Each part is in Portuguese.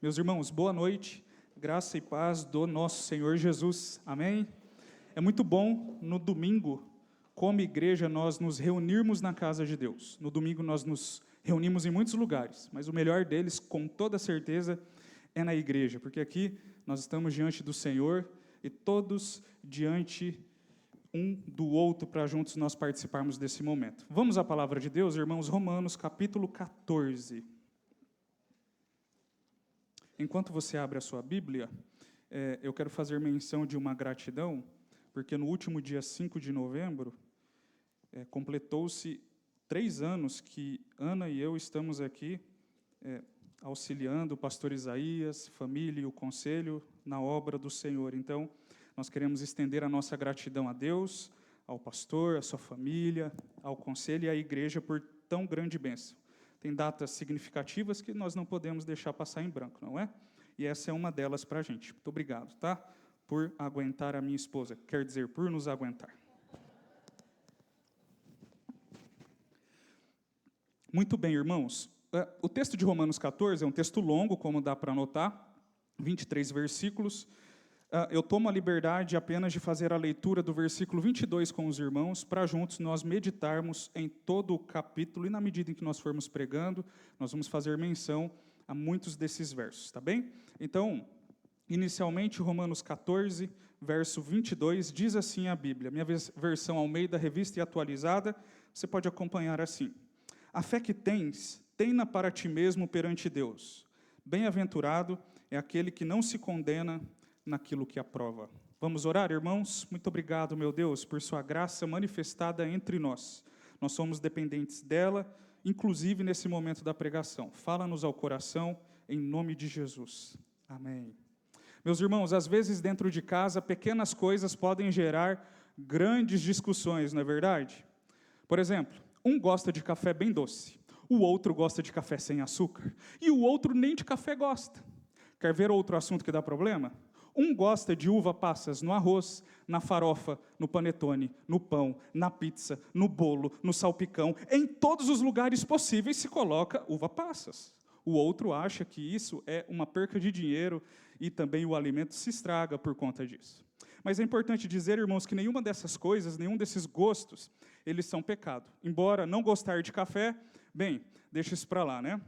Meus irmãos, boa noite, graça e paz do nosso Senhor Jesus, amém? É muito bom, no domingo, como igreja, nós nos reunirmos na casa de Deus. No domingo nós nos reunimos em muitos lugares, mas o melhor deles, com toda certeza, é na igreja, porque aqui nós estamos diante do Senhor e todos diante um do outro para juntos nós participarmos desse momento. Vamos à palavra de Deus, irmãos, Romanos capítulo 14. Enquanto você abre a sua Bíblia, eu quero fazer menção de uma gratidão, porque no último dia 5 de novembro, completou-se 3 anos que Ana e eu estamos aqui auxiliando o pastor Isaías, família e o conselho na obra do Senhor. Então, nós queremos estender a nossa gratidão a Deus, ao pastor, à sua família, ao conselho e à igreja por tão grande bênção. Tem datas significativas que nós não podemos deixar passar em branco, não é? E essa é uma delas para a gente. Muito obrigado, tá? Por aguentar a minha esposa. Quer dizer, por nos aguentar. Muito bem, irmãos. O texto de Romanos 14 é um texto longo, como dá para notar, 23 versículos. Eu tomo a liberdade apenas de fazer a leitura do versículo 22 com os irmãos, para juntos nós meditarmos em todo o capítulo, e na medida em que nós formos pregando, nós vamos fazer menção a muitos desses versos, tá bem? Então, inicialmente, Romanos 14, verso 22, diz assim a Bíblia, minha versão Almeida, Revista e Atualizada, você pode acompanhar assim: a fé que tens, tem-na para ti mesmo perante Deus. Bem-aventurado é aquele que não se condena naquilo que aprova. Vamos orar, irmãos? Muito obrigado, meu Deus, por sua graça manifestada entre nós. Nós somos dependentes dela, inclusive nesse momento da pregação. Fala-nos ao coração, em nome de Jesus. Amém. Meus irmãos, às vezes dentro de casa, pequenas coisas podem gerar grandes discussões, não é verdade? Por exemplo, um gosta de café bem doce, o outro gosta de café sem açúcar, e o outro nem de café gosta. Quer ver outro assunto que dá problema? Um gosta de uva passas no arroz, na farofa, no panetone, no pão, na pizza, no bolo, no salpicão. Em todos os lugares possíveis se coloca uva passas. O outro acha que isso é uma perca de dinheiro e também o alimento se estraga por conta disso. Mas é importante dizer, irmãos, que nenhuma dessas coisas, nenhum desses gostos, eles são pecado. Embora não gostar de café, bem, deixa isso para lá, né?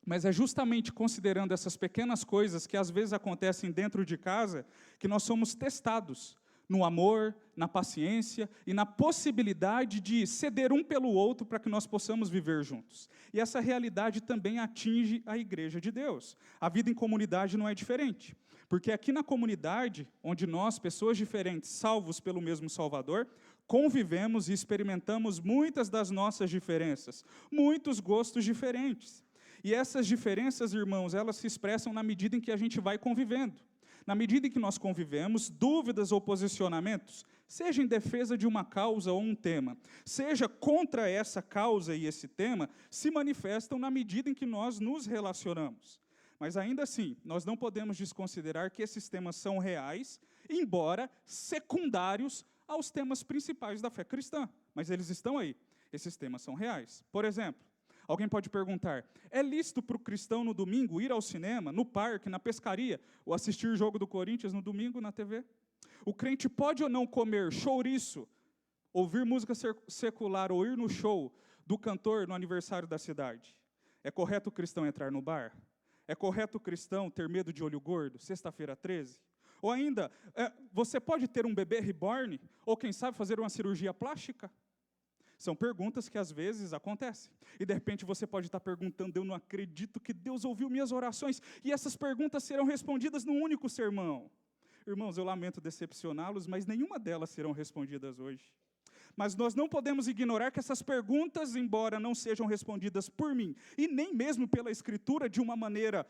Mas é justamente considerando essas pequenas coisas que às vezes acontecem dentro de casa que nós somos testados no amor, na paciência e na possibilidade de ceder um pelo outro para que nós possamos viver juntos. E essa realidade também atinge a igreja de Deus. A vida em comunidade não é diferente. Porque aqui na comunidade, onde nós, pessoas diferentes, salvos pelo mesmo Salvador, convivemos e experimentamos muitas das nossas diferenças, muitos gostos diferentes. E essas diferenças, irmãos, elas se expressam na medida em que a gente vai convivendo. Na medida em que nós convivemos, dúvidas ou posicionamentos, seja em defesa de uma causa ou um tema, seja contra essa causa e esse tema, se manifestam na medida em que nós nos relacionamos. Mas ainda assim, nós não podemos desconsiderar que esses temas são reais, embora secundários aos temas principais da fé cristã. Mas eles estão aí. Esses temas são reais. Por exemplo, alguém pode perguntar, é lícito para o cristão no domingo ir ao cinema, no parque, na pescaria, ou assistir o jogo do Corinthians no domingo na TV? O crente pode ou não comer chouriço, ouvir música secular ou ir no show do cantor no aniversário da cidade? É correto o cristão entrar no bar? É correto o cristão ter medo de olho gordo, sexta-feira 13? Ou ainda, você pode ter um bebê reborn, ou quem sabe fazer uma cirurgia plástica? São perguntas que às vezes acontecem. E de repente você pode estar perguntando, eu não acredito que Deus ouviu minhas orações. E essas perguntas serão respondidas num único sermão. Irmãos, eu lamento decepcioná-los, mas nenhuma delas serão respondidas hoje. Mas nós não podemos ignorar que essas perguntas, embora não sejam respondidas por mim, e nem mesmo pela Escritura de uma maneira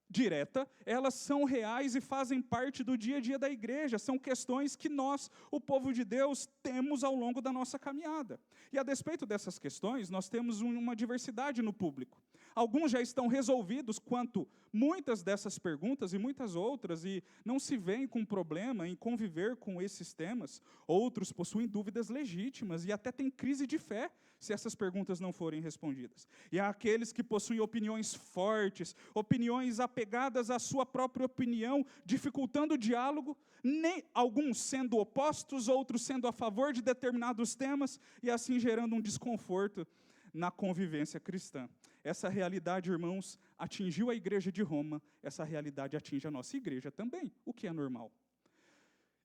direta, elas são reais e fazem parte do dia a dia da igreja. São questões que nós, o povo de Deus, temos ao longo da nossa caminhada. E a despeito dessas questões, nós temos uma diversidade no público. Alguns já estão resolvidos quanto muitas dessas perguntas e muitas outras, e não se veem com problema em conviver com esses temas. Outros possuem dúvidas legítimas e até têm crise de fé se essas perguntas não forem respondidas. E há aqueles que possuem opiniões fortes, opiniões apegadas à sua própria opinião, dificultando o diálogo, nem alguns sendo opostos, outros sendo a favor de determinados temas, e assim gerando um desconforto na convivência cristã. Essa realidade, irmãos, atingiu a igreja de Roma, essa realidade atinge a nossa igreja também, o que é normal.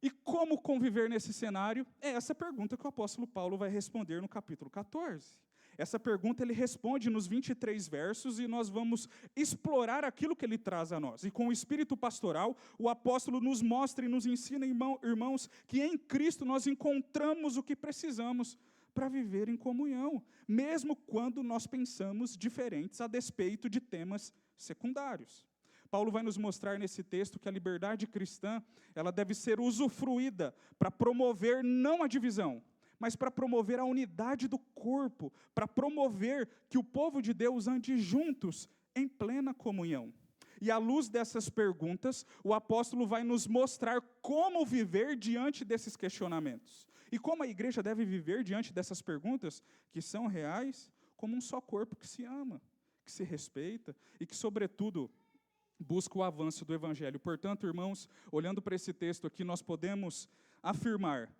E como conviver nesse cenário? É essa pergunta que o apóstolo Paulo vai responder no capítulo 14. Essa pergunta ele responde nos 23 versos e nós vamos explorar aquilo que ele traz a nós. E com o espírito pastoral, o apóstolo nos mostra e nos ensina, irmãos, que em Cristo nós encontramos o que precisamos para viver em comunhão, mesmo quando nós pensamos diferentes a despeito de temas secundários. Paulo vai nos mostrar nesse texto que a liberdade cristã, ela deve ser usufruída para promover não a divisão, mas para promover a unidade do corpo, para promover que o povo de Deus ande juntos em plena comunhão. E à luz dessas perguntas, o apóstolo vai nos mostrar como viver diante desses questionamentos. E como a igreja deve viver diante dessas perguntas, que são reais, como um só corpo que se ama, que se respeita e que, sobretudo, busca o avanço do evangelho. Portanto, irmãos, olhando para esse texto aqui, nós podemos afirmar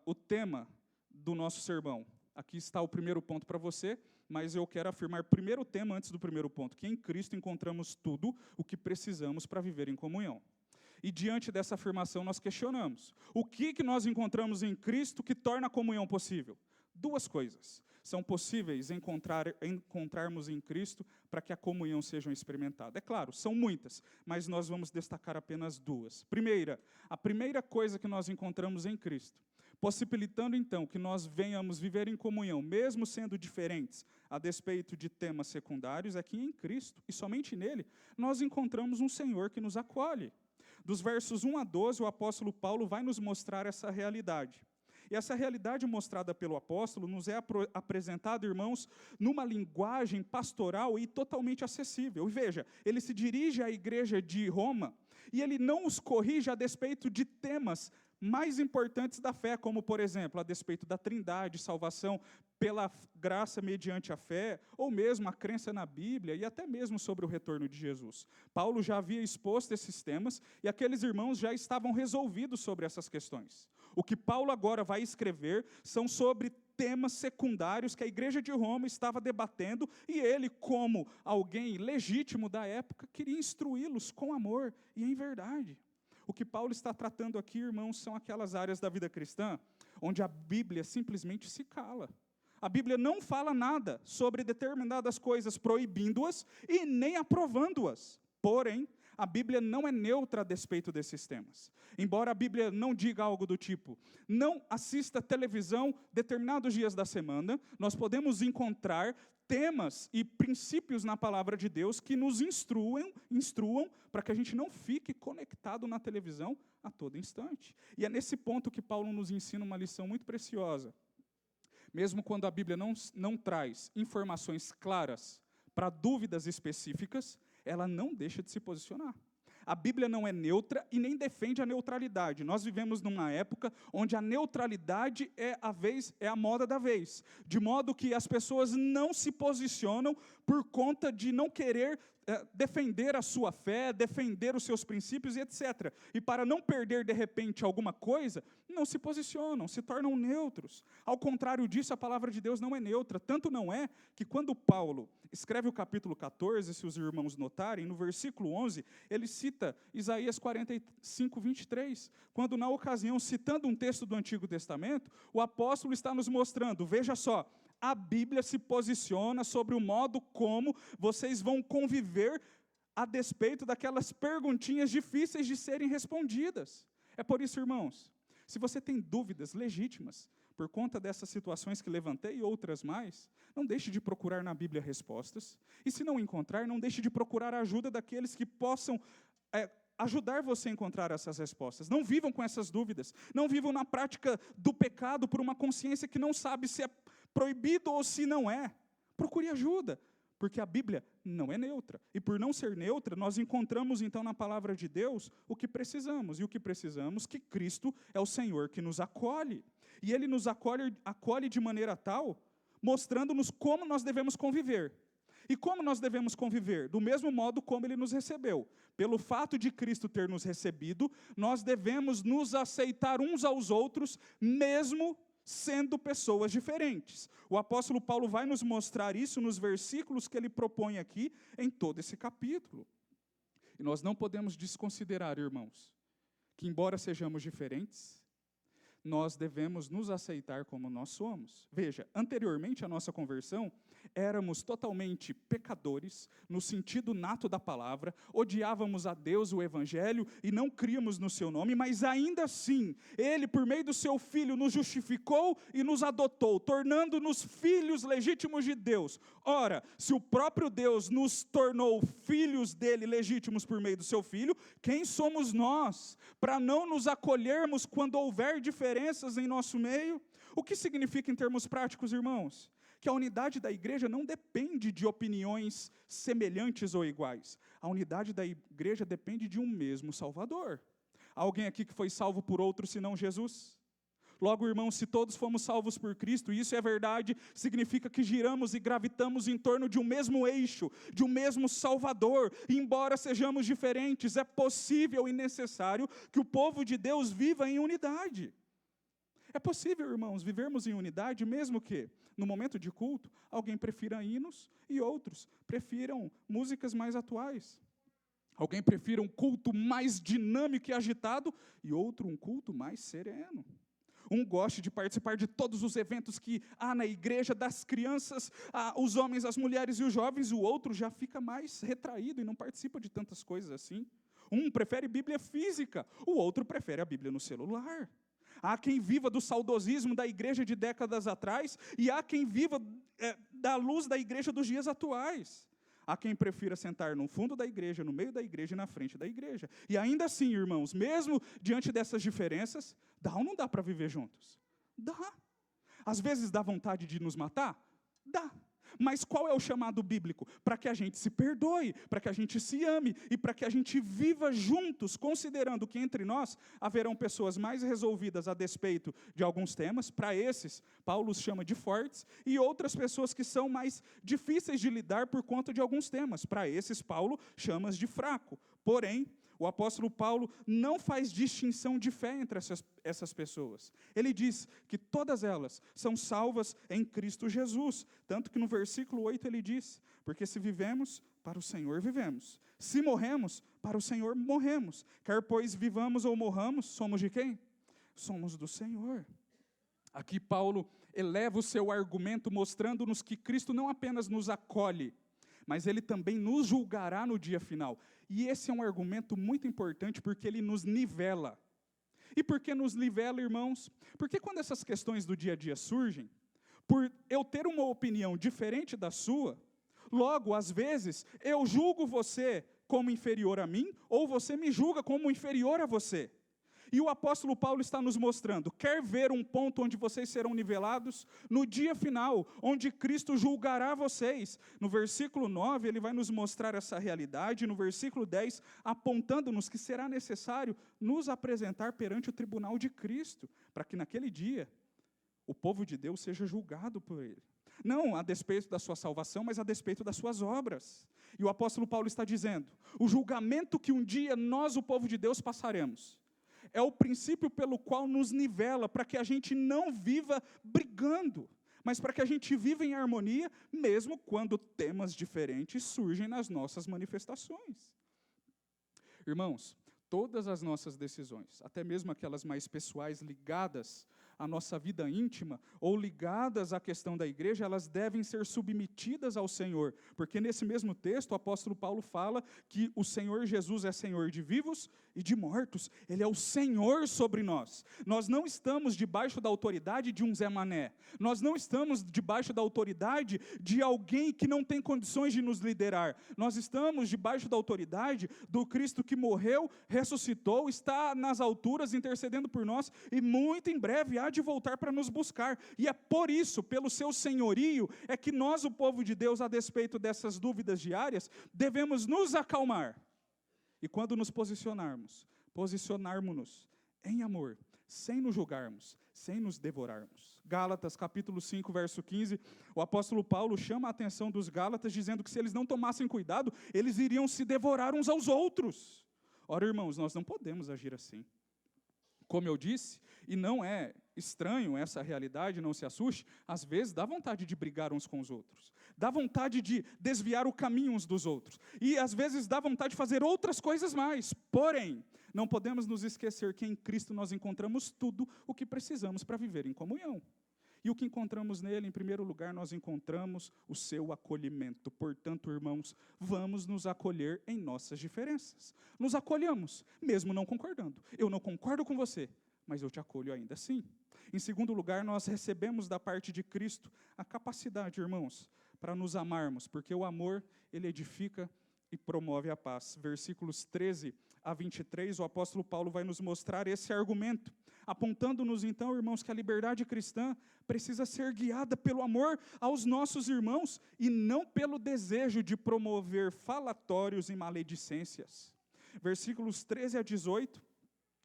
o tema do nosso sermão. Aqui está o primeiro ponto para você, mas eu quero afirmar primeiro o tema antes do primeiro ponto, que em Cristo encontramos tudo o que precisamos para viver em comunhão. E diante dessa afirmação nós questionamos, o que nós encontramos em Cristo que torna a comunhão possível? Duas coisas são possíveis encontrarmos em Cristo para que a comunhão seja experimentada. É claro, são muitas, mas nós vamos destacar apenas duas. A primeira coisa que nós encontramos em Cristo, possibilitando então que nós venhamos viver em comunhão, mesmo sendo diferentes, a despeito de temas secundários, é que em Cristo, e somente nele, nós encontramos um Senhor que nos acolhe. Dos versos 1 a 12, o apóstolo Paulo vai nos mostrar essa realidade. E essa realidade mostrada pelo apóstolo nos é apresentada, irmãos, numa linguagem pastoral e totalmente acessível. E veja, ele se dirige à igreja de Roma e ele não os corrige a despeito de temas mais importantes da fé, como, por exemplo, a despeito da trindade, salvação pela graça mediante a fé, ou mesmo a crença na Bíblia, e até mesmo sobre o retorno de Jesus. Paulo já havia exposto esses temas, e aqueles irmãos já estavam resolvidos sobre essas questões. O que Paulo agora vai escrever são sobre temas secundários que a igreja de Roma estava debatendo, e ele, como alguém legítimo da época, queria instruí-los com amor e em verdade. O que Paulo está tratando aqui, irmãos, são aquelas áreas da vida cristã onde a Bíblia simplesmente se cala. A Bíblia não fala nada sobre determinadas coisas proibindo-as e nem aprovando-as. Porém, a Bíblia não é neutra a despeito desses temas. Embora a Bíblia não diga algo do tipo, não assista televisão determinados dias da semana, nós podemos encontrar temas e princípios na palavra de Deus que nos instruam para que a gente não fique conectado na televisão a todo instante. E é nesse ponto que Paulo nos ensina uma lição muito preciosa. Mesmo quando a Bíblia não traz informações claras para dúvidas específicas, ela não deixa de se posicionar. A Bíblia não é neutra e nem defende a neutralidade. Nós vivemos numa época onde a neutralidade é a moda da vez. De modo que as pessoas não se posicionam por conta de não querer defender a sua fé, defender os seus princípios e etc. E para não perder, de repente, alguma coisa, não se posicionam, se tornam neutros. Ao contrário disso, a palavra de Deus não é neutra. Tanto não é que quando Paulo escreve o capítulo 14, se os irmãos notarem, no versículo 11, ele cita Isaías 45, 23, quando na ocasião, citando um texto do Antigo Testamento, o apóstolo está nos mostrando, veja só, a Bíblia se posiciona sobre o modo como vocês vão conviver a despeito daquelas perguntinhas difíceis de serem respondidas. É por isso, irmãos, se você tem dúvidas legítimas por conta dessas situações que levantei e outras mais, não deixe de procurar na Bíblia respostas. E se não encontrar, não deixe de procurar a ajuda daqueles que possam ajudar você a encontrar essas respostas. Não vivam com essas dúvidas. Não vivam na prática do pecado por uma consciência que não sabe se é proibido ou se não é. Procure ajuda. Porque a Bíblia não é neutra. E por não ser neutra, nós encontramos então na palavra de Deus o que precisamos. E o que precisamos? Que Cristo é o Senhor que nos acolhe. E Ele nos acolhe de maneira tal, mostrando-nos como nós devemos conviver. E como nós devemos conviver? Do mesmo modo como Ele nos recebeu. Pelo fato de Cristo ter nos recebido, nós devemos nos aceitar uns aos outros, mesmo sendo pessoas diferentes. O apóstolo Paulo vai nos mostrar isso nos versículos que ele propõe aqui, em todo esse capítulo. E nós não podemos desconsiderar, irmãos, que embora sejamos diferentes, nós devemos nos aceitar como nós somos. Veja, anteriormente à nossa conversão, éramos totalmente pecadores, no sentido nato da palavra, odiávamos a Deus, o Evangelho, e não críamos no seu nome, mas ainda assim, Ele, por meio do seu Filho, nos justificou e nos adotou, tornando-nos filhos legítimos de Deus. Ora, se o próprio Deus nos tornou filhos dele legítimos por meio do seu Filho, quem somos nós para não nos acolhermos quando houver diferenças em nosso meio? O que significa em termos práticos, irmãos? Que a unidade da igreja não depende de opiniões semelhantes ou iguais. A unidade da igreja depende de um mesmo Salvador. Há alguém aqui que foi salvo por outro senão Jesus? Logo, irmãos, se todos fomos salvos por Cristo, e isso é verdade, significa que giramos e gravitamos em torno de um mesmo eixo, de um mesmo Salvador. E embora sejamos diferentes, é possível e necessário que o povo de Deus viva em unidade. É possível, irmãos, vivermos em unidade, mesmo que, no momento de culto, alguém prefira hinos e outros prefiram músicas mais atuais. Alguém prefira um culto mais dinâmico e agitado e outro um culto mais sereno. Um goste de participar de todos os eventos que há na igreja, das crianças, os homens, as mulheres e os jovens, o outro já fica mais retraído e não participa de tantas coisas assim. Um prefere Bíblia física, o outro prefere a Bíblia no celular. Há quem viva do saudosismo da igreja de décadas atrás e há quem viva da luz da igreja dos dias atuais. Há quem prefira sentar no fundo da igreja, no meio da igreja e na frente da igreja. E ainda assim, irmãos, mesmo diante dessas diferenças, dá ou não dá para viver juntos? Dá. Às vezes dá vontade de nos matar? Dá. Mas qual é o chamado bíblico? Para que a gente se perdoe, para que a gente se ame e para que a gente viva juntos, considerando que entre nós haverão pessoas mais resolvidas a despeito de alguns temas. Para esses, Paulo os chama de fortes, e outras pessoas que são mais difíceis de lidar por conta de alguns temas. Para esses, Paulo chama de fraco. Porém, o apóstolo Paulo não faz distinção de fé entre essas pessoas. Ele diz que todas elas são salvas em Cristo Jesus. Tanto que no versículo 8 ele diz, porque se vivemos, para o Senhor vivemos. Se morremos, para o Senhor morremos. Quer pois vivamos ou morramos, somos de quem? Somos do Senhor. Aqui Paulo eleva o seu argumento mostrando-nos que Cristo não apenas nos acolhe, mas Ele também nos julgará no dia final. E esse é um argumento muito importante, porque ele nos nivela. E por que nos nivela, irmãos? Porque quando essas questões do dia a dia surgem, por eu ter uma opinião diferente da sua, logo, às vezes, eu julgo você como inferior a mim, ou você me julga como inferior a você. E o apóstolo Paulo está nos mostrando, quer ver um ponto onde vocês serão nivelados? No dia final, onde Cristo julgará vocês. No versículo 9, ele vai nos mostrar essa realidade, no versículo 10, apontando-nos que será necessário nos apresentar perante o tribunal de Cristo, para que naquele dia, o povo de Deus seja julgado por ele. Não a despeito da sua salvação, mas a despeito das suas obras. E o apóstolo Paulo está dizendo, o julgamento que um dia nós, o povo de Deus, passaremos, é o princípio pelo qual nos nivela, para que a gente não viva brigando, mas para que a gente viva em harmonia, mesmo quando temas diferentes surgem nas nossas manifestações. Irmãos, todas as nossas decisões, até mesmo aquelas mais pessoais ligadas à nossa vida íntima, ou ligadas à questão da igreja, elas devem ser submetidas ao Senhor, porque nesse mesmo texto o apóstolo Paulo fala que o Senhor Jesus é Senhor de vivos e de mortos, Ele é o Senhor sobre nós. Nós não estamos debaixo da autoridade de um Zé Mané, nós não estamos debaixo da autoridade de alguém que não tem condições de nos liderar, nós estamos debaixo da autoridade do Cristo que morreu, ressuscitou, está nas alturas intercedendo por nós, e muito em breve há há de voltar para nos buscar. E é por isso, pelo seu senhorio, é que nós, o povo de Deus, a despeito dessas dúvidas diárias, devemos nos acalmar. E quando nos posicionarmos-nos em amor, sem nos julgarmos, sem nos devorarmos. Gálatas, capítulo 5, verso 15, o apóstolo Paulo chama a atenção dos Gálatas, dizendo que se eles não tomassem cuidado, eles iriam se devorar uns aos outros. Ora, irmãos, nós não podemos agir assim. Como eu disse, e não é estranho essa realidade, não se assuste, às vezes dá vontade de brigar uns com os outros, dá vontade de desviar o caminho uns dos outros, e às vezes dá vontade de fazer outras coisas mais. Porém, não podemos nos esquecer que em Cristo nós encontramos tudo o que precisamos para viver em comunhão. E o que encontramos nele, em primeiro lugar, nós encontramos o seu acolhimento. Portanto, irmãos, vamos nos acolher em nossas diferenças. Nos acolhamos, mesmo não concordando. Eu não concordo com você, mas eu te acolho ainda assim. Em segundo lugar, nós recebemos da parte de Cristo a capacidade, irmãos, para nos amarmos, porque o amor, ele edifica e promove a paz. Versículos 13 a 23, o apóstolo Paulo vai nos mostrar esse argumento, apontando-nos então, irmãos, que a liberdade cristã precisa ser guiada pelo amor aos nossos irmãos e não pelo desejo de promover falatórios e maledicências. Versículos 13 a 18,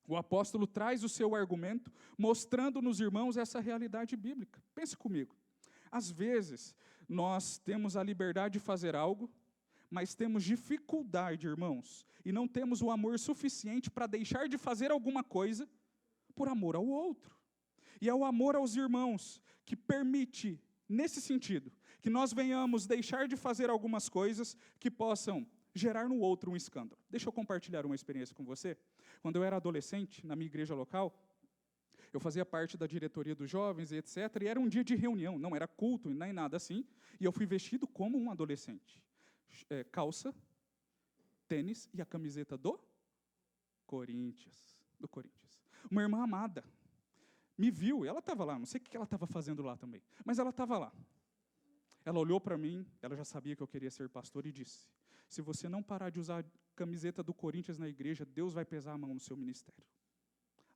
o apóstolo traz o seu argumento, mostrando-nos, irmãos, essa realidade bíblica. Pense comigo. Às vezes, nós temos a liberdade de fazer algo, mas temos dificuldade, irmãos, e não temos o amor suficiente para deixar de fazer alguma coisa por amor ao outro. E é o amor aos irmãos que permite, nesse sentido, que nós venhamos deixar de fazer algumas coisas que possam gerar no outro um escândalo. Deixa eu compartilhar uma experiência com você. Quando eu era adolescente, na minha igreja local, eu fazia parte da diretoria dos jovens e etc. E era um dia de reunião, não era culto e nem nada assim. E eu fui vestido como um adolescente. Calça, tênis e a camiseta do Corinthians. Uma irmã amada me viu, e ela estava lá, não sei o que ela estava fazendo lá também, mas ela estava lá. Ela olhou para mim, ela já sabia que eu queria ser pastor e disse: se você não parar de usar a camiseta do Corinthians na igreja, Deus vai pesar a mão no seu ministério.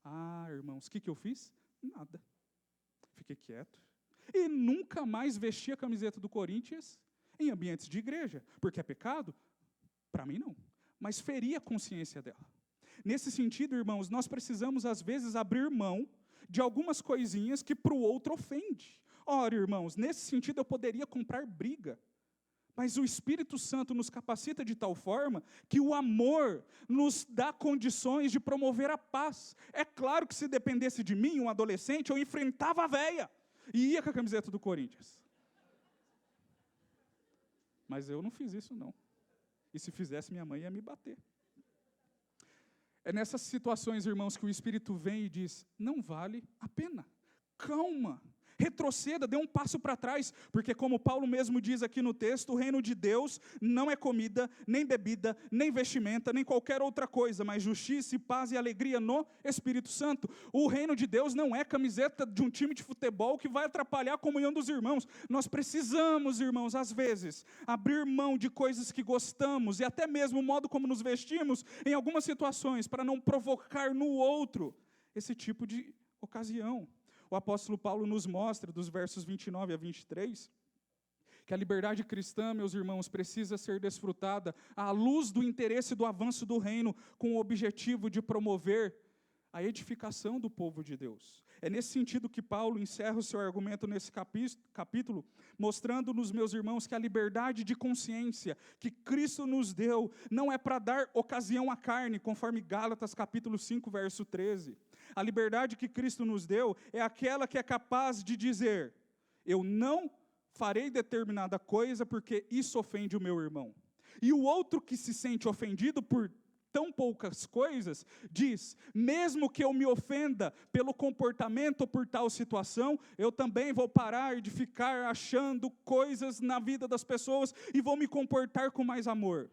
Ah, irmãos, o que eu fiz? Nada. Fiquei quieto. E nunca mais vesti a camiseta do Corinthians em ambientes de igreja. Porque é pecado? Para mim não. Mas feri a consciência dela. Nesse sentido, irmãos, nós precisamos às vezes abrir mão de algumas coisinhas que para o outro ofende. Ora, irmãos, nesse sentido eu poderia comprar briga. Mas o Espírito Santo nos capacita de tal forma que o amor nos dá condições de promover a paz. É claro que se dependesse de mim, um adolescente, eu enfrentava a véia e ia com a camiseta do Corinthians. Mas eu não fiz isso, não. E se fizesse, minha mãe ia me bater. É nessas situações, irmãos, que o Espírito vem e diz: não vale a pena. Calma. Retroceda, dê um passo para trás, porque como Paulo mesmo diz aqui no texto, o reino de Deus não é comida, nem bebida, nem vestimenta, nem qualquer outra coisa, mas justiça e paz e alegria no Espírito Santo. O reino de Deus não é camiseta de um time de futebol que vai atrapalhar a comunhão dos irmãos. Nós precisamos, irmãos, às vezes, abrir mão de coisas que gostamos, e até mesmo o modo como nos vestimos, em algumas situações, para não provocar no outro esse tipo de ocasião. O apóstolo Paulo nos mostra, dos versos 29 a 23, que a liberdade cristã, meus irmãos, precisa ser desfrutada à luz do interesse do avanço do reino, com o objetivo de promover a edificação do povo de Deus. É nesse sentido que Paulo encerra o seu argumento nesse capítulo, mostrando-nos, meus irmãos, que a liberdade de consciência que Cristo nos deu não é para dar ocasião à carne, conforme Gálatas capítulo 5, verso 13. A liberdade que Cristo nos deu é aquela que é capaz de dizer: eu não farei determinada coisa porque isso ofende o meu irmão. E o outro que se sente ofendido por tão poucas coisas, diz: mesmo que eu me ofenda pelo comportamento ou por tal situação, eu também vou parar de ficar achando coisas na vida das pessoas e vou me comportar com mais amor.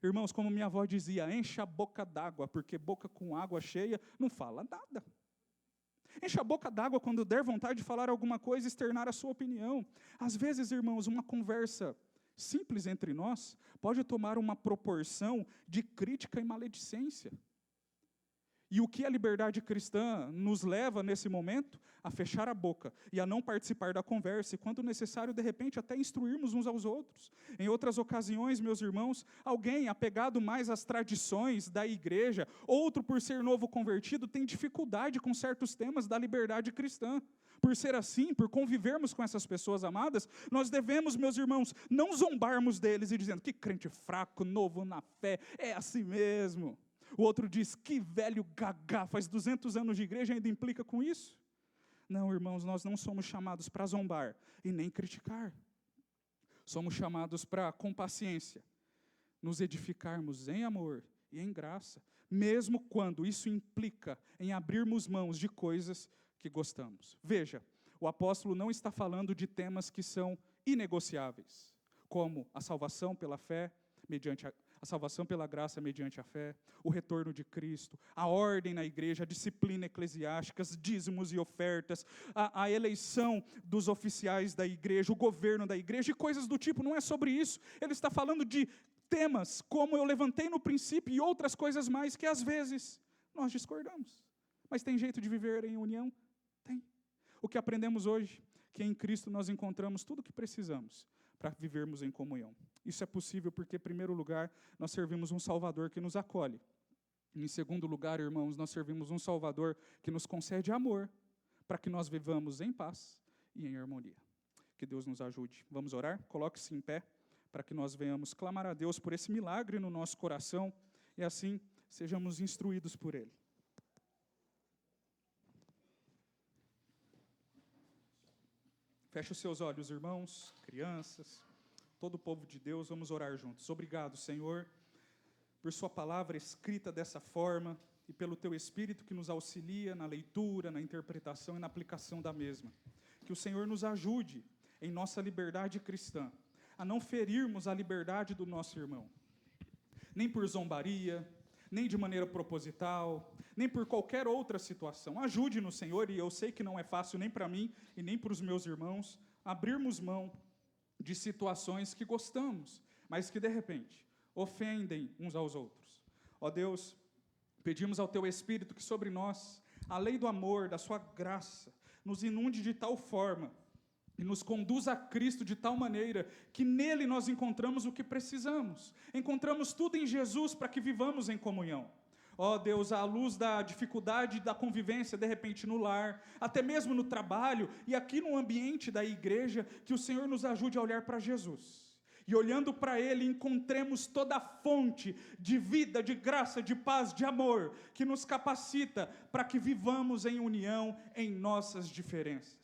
Irmãos, como minha avó dizia, encha a boca d'água, porque boca com água cheia não fala nada. Encha a boca d'água quando der vontade de falar alguma coisa, externar a sua opinião. Às vezes, irmãos, uma conversa simples entre nós pode tomar uma proporção de crítica e maledicência. E o que a liberdade cristã nos leva, nesse momento, a fechar a boca e a não participar da conversa, e quando necessário, de repente, até instruirmos uns aos outros. Em outras ocasiões, meus irmãos, alguém apegado mais às tradições da igreja, outro por ser novo convertido, tem dificuldade com certos temas da liberdade cristã. Por ser assim, por convivermos com essas pessoas amadas, nós devemos, meus irmãos, não zombarmos deles e dizendo, que crente fraco, novo na fé, é assim mesmo. O outro diz, que velho gagá, faz 200 anos de igreja e ainda implica com isso? Não, irmãos, nós não somos chamados para zombar e nem criticar. Somos chamados para, com paciência, nos edificarmos em amor e em graça, mesmo quando isso implica em abrirmos mãos de coisas que gostamos. Veja, o apóstolo não está falando de temas que são inegociáveis, como a salvação pela fé, mediante a salvação pela graça mediante a fé, o retorno de Cristo, a ordem na igreja, a disciplina eclesiástica, dízimos e ofertas, a eleição dos oficiais da igreja, o governo da igreja e coisas do tipo. Não é sobre isso. Ele está falando de temas, como eu levantei no princípio, e outras coisas mais que às vezes nós discordamos. Mas tem jeito de viver em união? Tem. O que aprendemos hoje, que em Cristo nós encontramos tudo o que precisamos para vivermos em comunhão. Isso é possível porque, em primeiro lugar, nós servimos um Salvador que nos acolhe. Em segundo lugar, irmãos, nós servimos um Salvador que nos concede amor, para que nós vivamos em paz e em harmonia. Que Deus nos ajude. Vamos orar? Coloque-se em pé, para que nós venhamos clamar a Deus por esse milagre no nosso coração, e assim sejamos instruídos por Ele. Feche os seus olhos, irmãos, crianças, todo o povo de Deus, vamos orar juntos. Obrigado, Senhor, por sua palavra escrita dessa forma e pelo teu Espírito que nos auxilia na leitura, na interpretação e na aplicação da mesma. Que o Senhor nos ajude em nossa liberdade cristã, a não ferirmos a liberdade do nosso irmão, nem por zombaria, nem de maneira proposital, nem por qualquer outra situação. Ajude-nos, Senhor, e eu sei que não é fácil nem para mim e nem para os meus irmãos, abrirmos mão de situações que gostamos, mas que, de repente, ofendem uns aos outros. Ó Deus, pedimos ao Teu Espírito que sobre nós, a lei do amor, da Sua graça, nos inunde de tal forma e nos conduza a Cristo de tal maneira que nele nós encontramos o que precisamos. Encontramos tudo em Jesus para que vivamos em comunhão. Ó Deus, à luz da dificuldade da convivência, de repente no lar, até mesmo no trabalho e aqui no ambiente da igreja, que o Senhor nos ajude a olhar para Jesus. E olhando para Ele, encontremos toda a fonte de vida, de graça, de paz, de amor, que nos capacita para que vivamos em união em nossas diferenças.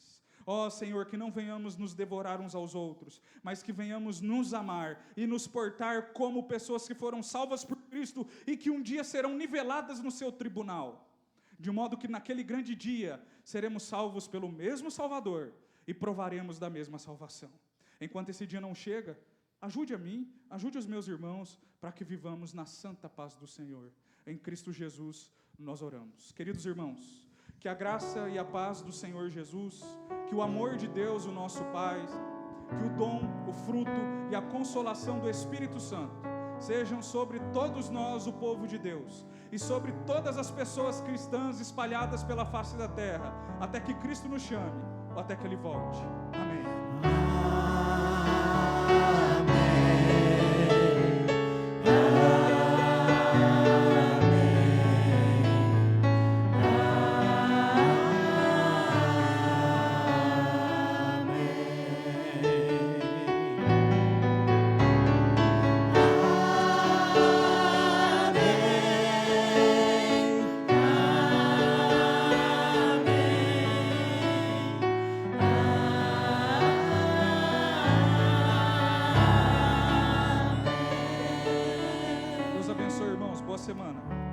Ó Senhor, que não venhamos nos devorar uns aos outros, mas que venhamos nos amar e nos portar como pessoas que foram salvas por Cristo e que um dia serão niveladas no seu tribunal. De modo que naquele grande dia seremos salvos pelo mesmo Salvador e provaremos da mesma salvação. Enquanto esse dia não chega, ajude a mim, ajude os meus irmãos, para que vivamos na santa paz do Senhor. Em Cristo Jesus nós oramos. Queridos irmãos, que a graça e a paz do Senhor Jesus, que o amor de Deus, o nosso Pai, que o dom, o fruto e a consolação do Espírito Santo sejam sobre todos nós, o povo de Deus, e sobre todas as pessoas cristãs espalhadas pela face da terra, até que Cristo nos chame, ou até que Ele volte. Amém. Deus abençoe, irmãos. Boa semana.